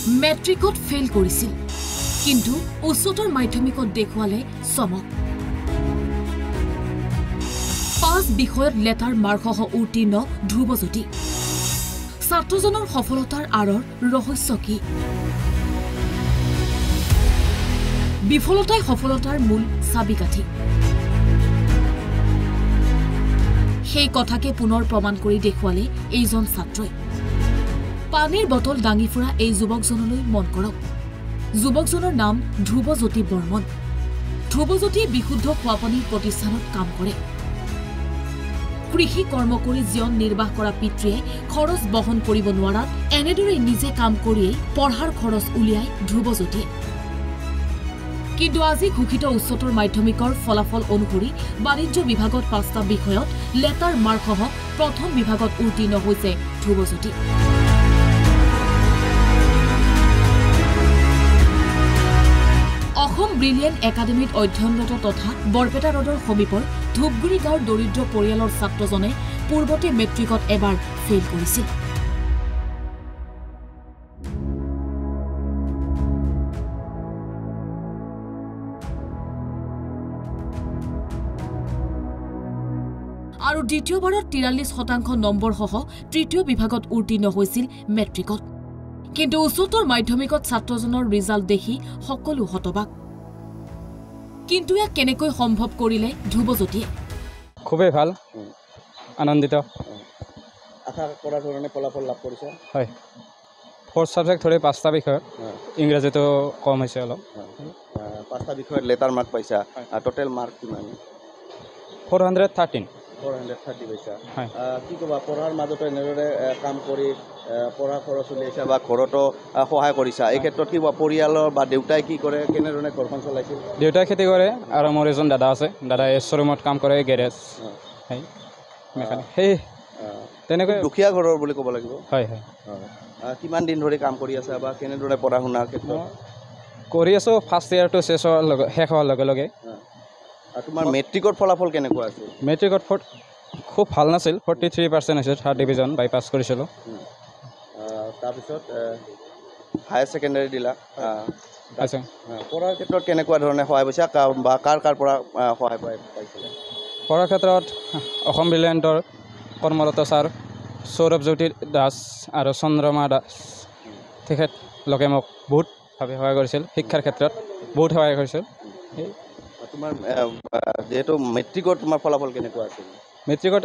মেট্ৰিকত ফেইল কৰিছিল কিন্তু উচ্চতৰ মাধ্যমিকত দেখুৱালে চমক 5 বিষয়ত লেটাৰ মাৰ্কসহ উত্তীৰ্ণ ধ্ৰুৱজ্যোতি ছাত্ৰজনৰ সফলতাৰ আঁৰৰ ৰহস্য কি বিফলতাই সফলতাৰ মূল চাবিকাঠি সেই কথাকে পুনৰ প্ৰমাণ কৰি দেখুৱালে এইজন ছাত্ৰই পানীৰ বটল দাঙি ফুৰা এই যুৱকজনলৈ মন কৰক যুৱকজনৰ নাম ধ্ৰুৱজ্যোতি বৰ্মন ধ্ৰুৱজ্যোতিয়ে বিশুদ্ধ খোৱাপানীৰ প্ৰতিষ্ঠানত কাম কৰে কৃষি কৰ্ম কৰি জীৱন নিৰ্বাহ কৰা পিতৃয়ে খৰচ বহন কৰিব নোৱাৰাত এনেদৰে নিজে কাম কৰিয়েই পঢ়াৰ খৰচ উলিয়াই ধ্ৰুৱজ্যোতিয়ে কিন্তু আজি ঘোষিত উচ্চতৰ মাধ্যমিকৰ ফলাফল অনুসৰি বাণিজ্য বিভাগত 5টা বিষয়ত লেটাৰ মাৰ্কসহ প্ৰথম বিভাগত উত্তীৰ্ণ হৈছে ধ্ৰুৱজ্যোতি অসম ব্ৰিলিয়েণ্ট একাডেমীত অধ্যয়নৰত তথা বৰপেটা ৰোডৰ সমীপৰ ধূপগুৰি গাঁৱৰ দৰিদ্ৰ পৰিয়ালৰ ছাত্ৰজনে পূৰ্বতে মেট্ৰিকত এবাৰ ফেইল কৰিছিল আৰু দ্বিতীয়বাৰত 43% নম্বৰসহ তৃতীয় বিভাগত উত্তীৰ্ণ হৈছিল মেট্ৰিকত কিন্তু উচ্চতৰ মাধ্যমিকত ছাত্ৰজনৰ ৰিজাল্ট দেখি সকলো হতবাক কিন্তু ইয়াক কেনেকৈ সম্ভৱ কৰিলে ধ্ৰুৱজ্যোতিয়ে খুবেই ভাল আনন্দিত আশা কৰা ধৰণে ফলাফল লাভ কৰিছে হয় 4 সাবজেক্ট ধৰি 5টা বিষয় ইংৰাজীটো কম হৈছে অলপ 5টা বিষয়ত লেটাৰ মাৰ্ক পাইছা টোটেল মাৰ্ক কিমান 413 পাইছা কি ক'বা পঢ়াৰ মাজতে এনেদৰে কাম কৰি পঢ়া খৰচ উলিয়াইছা বা ঘৰতো সহায় কৰিছা এই ক্ষেত্ৰত কি পৰিয়ালৰ বা দেউতাই কি কৰে কেনেধৰণে ঘৰখন চলাইছিল দেউতাই খেতি কৰে আৰু মোৰ এজন দাদা আছে দাদাই শ্বৰুমত কাম কৰে গেৰেজ মেকানিক সেই তেনেকৈ দুখীয়া ঘৰৰ বুলি ক'ব লাগিব হয় হয় কিমান দিন ধৰি কাম কৰি আছা বা কেনেদৰে পঢ়া শুনাৰ ক্ষেত্ৰত কৰি আছোঁ ফাৰ্ষ্ট ইয়াৰটো শেষ হোৱাৰ লগে লগে তোমাৰ মেট্ৰিকৰ ফলাফল কেনেকুৱা আছিল মেট্ৰিকত খুব ভাল নাছিল 43% আছিল 3rd ডিভিজন বাই পাছ কৰিছিলোঁ তাৰপিছত হায়াৰ ছেকেণ্ডাৰী দিলা পঢ়াৰ ক্ষেত্ৰত কেনেকুৱা ধৰণে সহায় পাইছা বা কাৰ পৰা সহায় পাইছিলে পঢ়াৰ ক্ষেত্ৰত অসম ব্ৰিলিয়েণ্টৰ কৰ্মৰত ছাৰ সৌৰভজ্যোতি দাস আৰু চন্দ্ৰমা দাস তেখেতলোকে মোক বহুতভাৱে সহায় কৰিছিল শিক্ষাৰ ক্ষেত্ৰত বহুত সহায় কৰিছিল তোমাৰ যেহেতু মেট্ৰিকত তোমাৰ ফলাফল কেনেকুৱা আছিল মেট্ৰিকত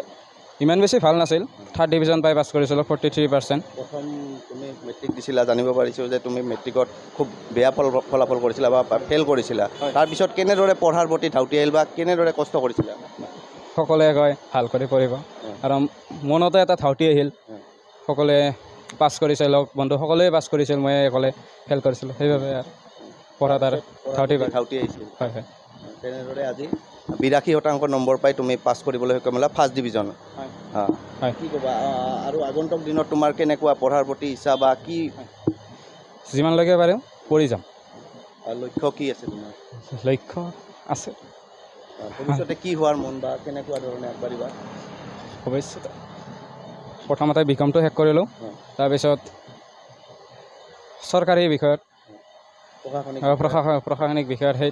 ইমান বেছি ভাল নাছিল 3rd ডিভিজন পাই পাছ কৰিছিলোঁ 43% প্ৰথম তুমি মেট্ৰিক দিছিলা জানিব পাৰিছোঁ যে তুমি মেট্ৰিকত খুব বেয়া ফলাফল কৰিছিলা বা ফেইল কৰিছিলা তাৰপিছত কেনেদৰে পঢ়াৰ প্ৰতি ধাউতি আহিল বা কেনেদৰে কষ্ট কৰিছিলা সকলোৱে কয় ভাল কৰি পঢ়িব আৰু মনতে এটা ধাউতি আহিল সকলোৱে পাছ কৰিছে লগ বন্ধু সকলোৱে পাছ কৰিছিল মই অকলে ফেইল কৰিছিলোঁ সেইবাবে পঢ়াত আৰু ধাউতি আহিছিল হয় হয় তেনেদৰে আজি 82% নম্বৰ পাই তুমি পাছ কৰিবলৈ সক্ষম হ'লা 1st ডিভিজন কি ক'বা আৰু আগন্তুক দিনত তোমাৰ কেনেকুৱা পঢ়াৰ প্ৰতি ইচ্ছা বা কি যিমানলৈকে পাৰে পঢ়ি যাম লক্ষ্য কি আছে তোমাৰ লক্ষ্য আছে ভৱিষ্যতে কি হোৱাৰ মন বা কেনেকুৱা ধৰণে আগবাঢ়িবা ভৱিষ্যতে প্ৰথমতে বিকমটো শেষ কৰিলোঁ তাৰপিছত চৰকাৰী বিষয়ত প্ৰশাসনিক বিষয়ত সেই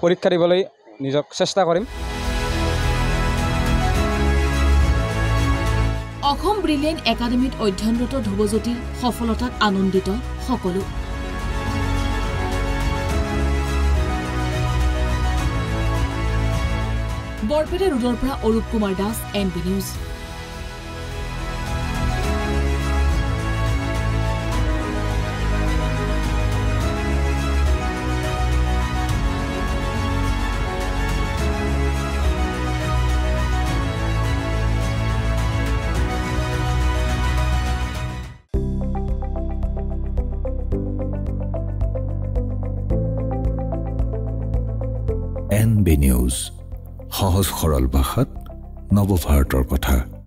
পৰীক্ষা দিবলৈ নিজক চেষ্টা কৰিম অসম ব্ৰিলিয়েণ্ট একাডেমীত অধ্যয়নৰত ধ্ৰুৱজ্যোতিৰ সফলতাত আনন্দিত সকলো বৰপেটা ৰোডৰ পৰা Arup Kumar Das NB news NB news সহজ সৰল ভাষাত নৱভাৰতৰ কথা